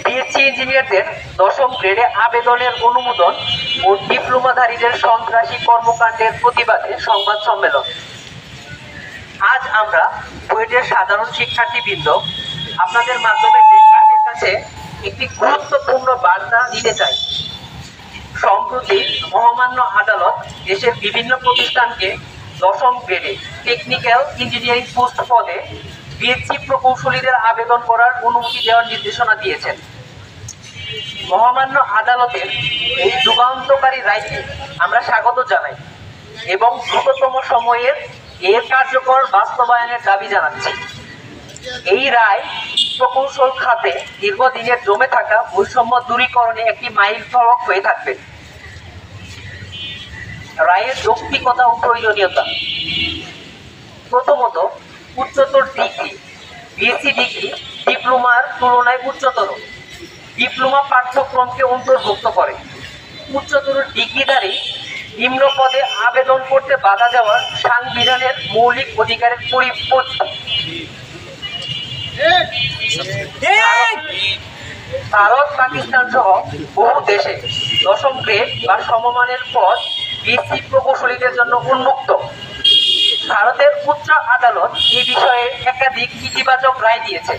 BSc ইঞ্জিনিয়ারদের 10ম গ্রেডে আবেদনের অনুমোদন ও ডিপ্লোমাধারীদের সন্ত্রাসী কর্মকাণ্ডের প্রতিবাদে সংবাদ সম্মেলন। আজ আমরা বুয়েটের সাধারণ শিক্ষার্থীবৃন্দ আপনাদের মাধ্যমে দেশবাসীর কাছে একটি গুরুত্বপূর্ণ বার্তা দিতে চাই। সম্প্রতি মহামান্য আদালত দেশের বিভিন্ন প্রতিষ্ঠানকে 10ম গ্রেডে টেকনিক্যাল ইঞ্জিনিয়ারিং পোস্ট পদে বিএসসি প্রকৌশলীদের আবেদন করার অনুমতি দেওয়ার নির্দেশনা দিয়েছেন। মহামান্য আদালতের এই যুগান্তকারী রায়কে আমরা স্বাগত জানাই এবং দ্রুততম সময়ের এর কার্যকর বাস্তবায়নের দাবি জানাচ্ছি। এই রায় প্রকৌশল খাতে দীর্ঘদিনের জমে থাকা বৈষম্য দূরীকরণে একটি মাইল ফলক হয়ে থাকবে। রায়ের যৌক্তিকতা ও প্রয়োজনীয়তা। প্রথমত, উচ্চতর ডিগ্রি। বিএসসি ডিগ্রি ডিপ্লোমার তুলনায় উচ্চতর। ডিপ্লোমা পাঠ্যক্রমকে অন্তর্ভুক্ত করে। উচ্চতর ডিগ্রিধারী নিম্ন পদে আবেদন করতে বাধা দেওয়ার সাংবিধানের মৌলিক অধিকারের পরিপন্থী। ভারত, পাকিস্তান সহ বহু দেশে 10ম গ্রেড বা সমমানের পদ বিএসসি প্রকৌশলীদের জন্য উন্মুক্ত। ভারতের উচ্চ আদালত এই বিষয়ে একাধিক ইতিবাচক রায় দিয়েছে।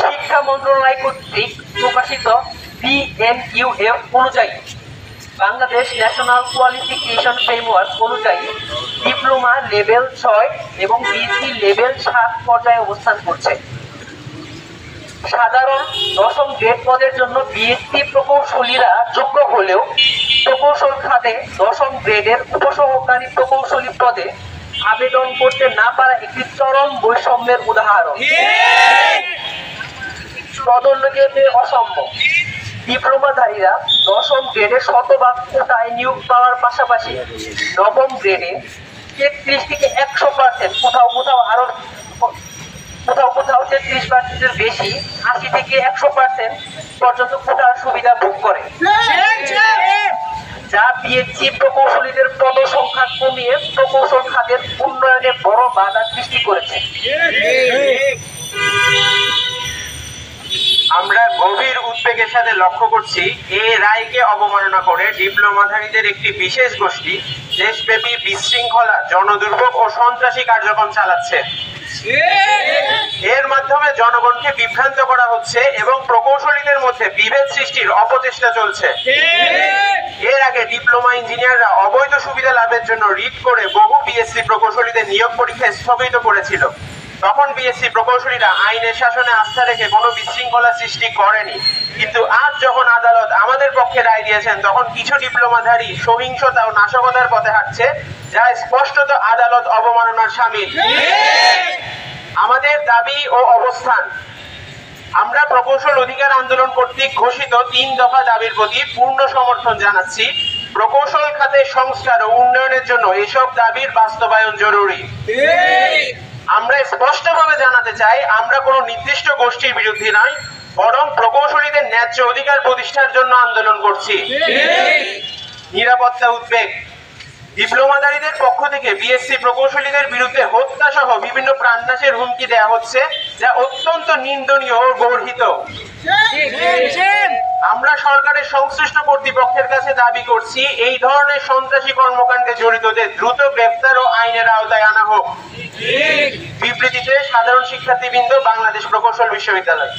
শিক্ষা মন্ত্রণালয় কর্তৃক প্রকাশিত BNUF অনুযায়ী বাংলাদেশ ন্যাশনাল কোয়ালিফিকেশন ফ্রেমওয়ার্ক অনুযায়ী ডিপ্লোমা লেভেল 6 এবং বিএসসি লেভেল 7 পর্যায়ে অবস্থান করছে। সাধারণ 10ম গ্রেড পদের জন্য বিএসসি প্রকৌশলীরা যোগ্য হলেও প্রকৌশল খাতে 10ম গ্রেডের উপসহকারী প্রকৌশলী পদে আবেদন করতে না পারা একটি চরম বৈষম্যের উদাহরণ। পদোন্নতিতে অসম্য। ডিপ্লোমাধারীরা 10ম গ্রেডে শতভাগ কোটায় নিয়োগ পাওয়ার পাশাপাশি 9ম গ্রেডে 33 থেকে 100%, কোথাও কোথাও 33%-এর বেশি, 80 থেকে 100% পর্যন্ত কোটার সুবিধা ভোগ করে, যা বিএসসি প্রকৌশলীদের পদসংখ্যা কমিয়ে প্রকৌশল খাতের উন্নয়নে বড় বাধা সৃষ্টি করেছে। আমরা গভীর উদ্বেগের সাথে লক্ষ্য করছি এই রায়কে অবমাননা করে ডিপ্লোমাধারীদের একটি বিশেষ গোষ্ঠী দেশব্যাপী বিশৃঙ্খলা, জনদুর্ভোগ ও সন্ত্রাসী কার্যক্রম চালাচ্ছে। এর মাধ্যমে জনগণকে বিভ্রান্ত করা হচ্ছে এবং প্রকৌশলীদের মধ্যে বিভেদ সৃষ্টির অপচেষ্টা চলছে। এর আগে ডিপ্লোমা ইঞ্জিনিয়াররা অবৈধ সুবিধা লাভের জন্য রিট করে বহু বিএসসি প্রকৌশলীদের নিয়োগ পরীক্ষা স্থগিত করেছিল। তখন বিএসসি প্রকৌশলীরা আইনের শাসনে আস্থা রেখে কোনো বিশৃঙ্খলা সৃষ্টি করেনি। কিন্তু আজ যখন আদালত আমাদের পক্ষে রায় দিয়েছেন, তখন কিছু ডিপ্লোমাধারী সহিংসতা ও নাশকতার পথে হাঁটছে, যা স্পষ্টত আদালত অবমাননার শামিল। আমাদের দাবি ও অবস্থান। আমরা প্রকৌশল অধিকার আন্দোলন কর্তৃক ঘোষিত 3 দফা দাবির প্রতি পূর্ণ সমর্থন জানাচ্ছি। প্রকৌশল খাতে সংস্কার ও উন্নয়নের জন্য এসব দাবির বাস্তবায়ন জরুরি। আমরা স্পষ্টভাবে জানাতে চাই, আমরা কোনো নির্দিষ্ট গোষ্ঠীর বিরুদ্ধে নয়, বরং প্রকৌশলীদের ন্যায্য অধিকার প্রতিষ্ঠার জন্য আন্দোলন করছি। নিরাপত্তা উদ্বেগ। ডিপ্লোমাধারীদের পক্ষ থেকে বিএসসি প্রকৌশলীদের বিরুদ্ধে হত্যা সহ বিভিন্ন প্রাণনাশের হুমকি দেওয়া হচ্ছে, যা অত্যন্ত নিন্দনীয় ও গর্হিত। আমরা সরকারের সংশ্লিষ্ট কর্তৃপক্ষের কাছে দাবি করছি, এই ধরনের সন্ত্রাসী কর্মকাণ্ডে জড়িতদের দ্রুত গ্রেফতার ও আইনের আওতায় আনা হোক। বিবৃতিতে সাধারণ শিক্ষার্থীবৃন্দ, বাংলাদেশ প্রকৌশল বিশ্ববিদ্যালয়।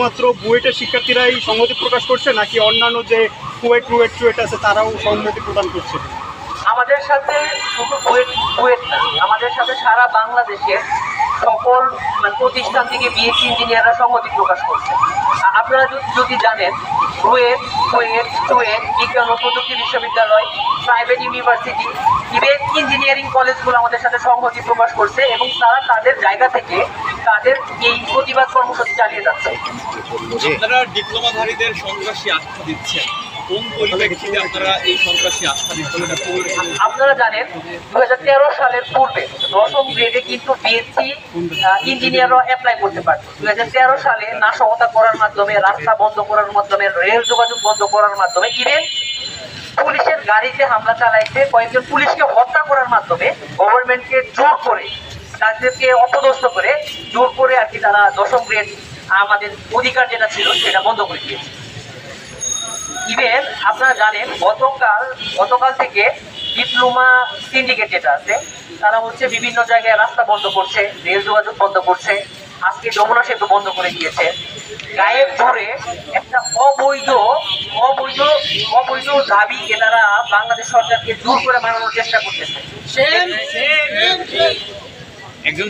মাত্র বুয়েটের শিক্ষার্থীরাই সংহতি প্রকাশ করছে নাকি অন্যান্য যে কুয়েট আছে তারাও সংহতি প্রদান করছে? আমাদের সাথে শুধু কুয়েট না, আমাদের সাথে সারা বাংলাদেশের সকল প্রতিষ্ঠান থেকে বিএসসি ইঞ্জিনিয়াররা সংহতি প্রকাশ করছে। আপনারা যদি জানেন, কুয়েট বিজ্ঞান ও প্রযুক্তি বিশ্ববিদ্যালয়, প্রাইভেট ইউনিভার্সিটি, ইভেন ইঞ্জিনিয়ারিং কলেজগুলো আমাদের সাথে সংহতি প্রকাশ করছে এবং তারা তাদের জায়গা থেকে তাদের এই প্রতিবাদ কর্মসূচি চালিয়ে যাচ্ছে। আপনারা ডিপ্লোমাধারীদের সন্ত্রাসী আখ্যা দিচ্ছেন, কোন পরিপ্রেক্ষিতে আপনারা এই সন্ত্রাসী আখ্যা দিচ্ছেন? আপনারা জানেন 2013 সালের পূর্বে 10ম গ্রেডে কিন্তু বিএসসি ইঞ্জিনিয়াররা অ্যাপ্লাই করতে পারত। 2013 সালে নাশকতা করার মাধ্যমে, রাস্তা বন্ধ করার মাধ্যমে, রেল যোগাযোগ বন্ধ করার মাধ্যমে, ইভেন পুলিশের গাড়িতে হামলা চালাইতে, কয়েকজন পুলিশকে হত্যা করার মাধ্যমে গভর্নমেন্টকে জোর করে, তাদেরকে অপদস্থ করে জোর করে আর কি তারা 10ম গ্রেড আমাদের অধিকার যেটা ছিল সেটা বন্ধ করে দিয়েছে। ইভেন আপনারা জানেন গতকাল থেকে ডিপ্লোমা সিন্ডিকেট যেটা আছে তারা হচ্ছে বিভিন্ন জায়গায় রাস্তা বন্ধ করছে, রেল যোগাযোগ বন্ধ করছে, আজকে যমুনা সেতু বন্ধ করে দিয়েছে। গায়ের জোরে একটা অবৈধ দাবিকে তারা বাংলাদেশ সরকারকে জোর করে মানানোর চেষ্টা করতেছে। একজন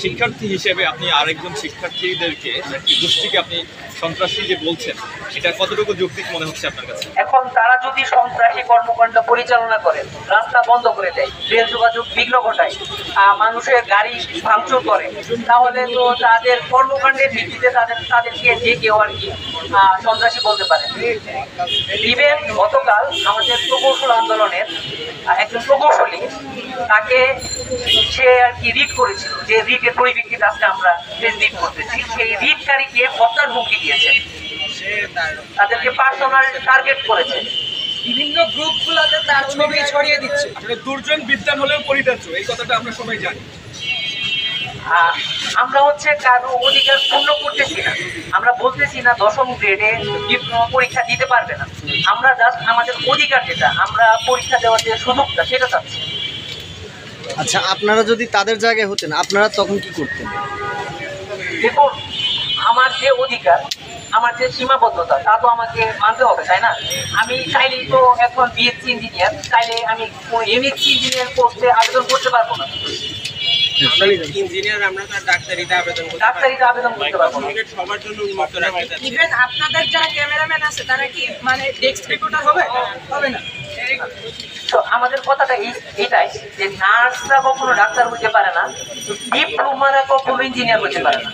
শিক্ষার্থী হিসেবে আপনি আরেকজন শিক্ষার্থীদেরকে গোষ্ঠীকে আপনি সন্ত্রাসী যে বলছেন, এটা কতটুকু যৌক্তিক মনে হচ্ছে আপনার কাছে? এখন তারা যদি সন্ত্রাসী কর্মকাণ্ড পরিচালনা করে, রাস্তা বন্ধ করে দেয়, রেল যোগাযোগ বিঘ্ন ঘটায়, মানুষের গাড়ি ভাঙচুর করে, তাহলে তো তাদের কর্মকাণ্ডের ভিত্তিতে তাদেরকে যে কেউ আর কি সন্ত্রাসী বলতে পারে। ইভেন গতকাল আমাদের প্রকৌশল আন্দোলনের একজন প্রকৌশলী, তাকে সে আর কি রিট করেছিল, যে রিটের পরিপ্রেক্ষিতে আজকে আমরা রিট করতেছি, সেই রিটকারীকে হত্যার হুমকি দিয়েছে, তাদেরকে পার্সোনাল টার্গেট করেছে, বিভিন্ন গ্রুপগুলোতে তার ছবি ছড়িয়ে দিচ্ছে। আসলে দুর্জন বিদ্যান হলেও পরিত্যাজ্য, এই কথাটা আমরা সবাই জানি। আমরা হচ্ছে কারো অধিকার পূর্ণ করতেছি না, আমরা বলতেছি না 10ম গ্রেডে ডিপ্লোমা পরীক্ষা দিতে পারবে না, আমরা জাস্ট আমাদের অধিকার যেটা, আমরা পরীক্ষা দেওয়ার যে সুযোগটা সেটা চাচ্ছি। আচ্ছা, আপনারা যদি তাদের জায়গায় হতেন আপনারা তখন কি করতেন? দেখুন, আমার যে অধিকার, আমার যে সীমাবদ্ধতা তা তো আমাকে মানতে হবে, তাই না? আমি চাইলেই তো এখন বিএসসি ইঞ্জিনিয়ার, চাইলে আমি এমএসসি ইঞ্জিনিয়ার পোস্টে আবেদন করতে পারবো না। ইঞ্জিনিয়ার আমরা তার ডাক্তারিতে আবেদন করতে পারবো না। সবার জন্য উন্মুক্ত রাখতে। ইভেন আপনাদের যারা ক্যামেরাম্যান আছে তারা কি ডেস্ক রিপোর্টার হবে না? তো আমাদের কথাটা এটাই যে নার্সরা কখনো ডাক্তার হতে পারে না, ডিপ্লোমারা কখনো ইঞ্জিনিয়ার হতে পারে না।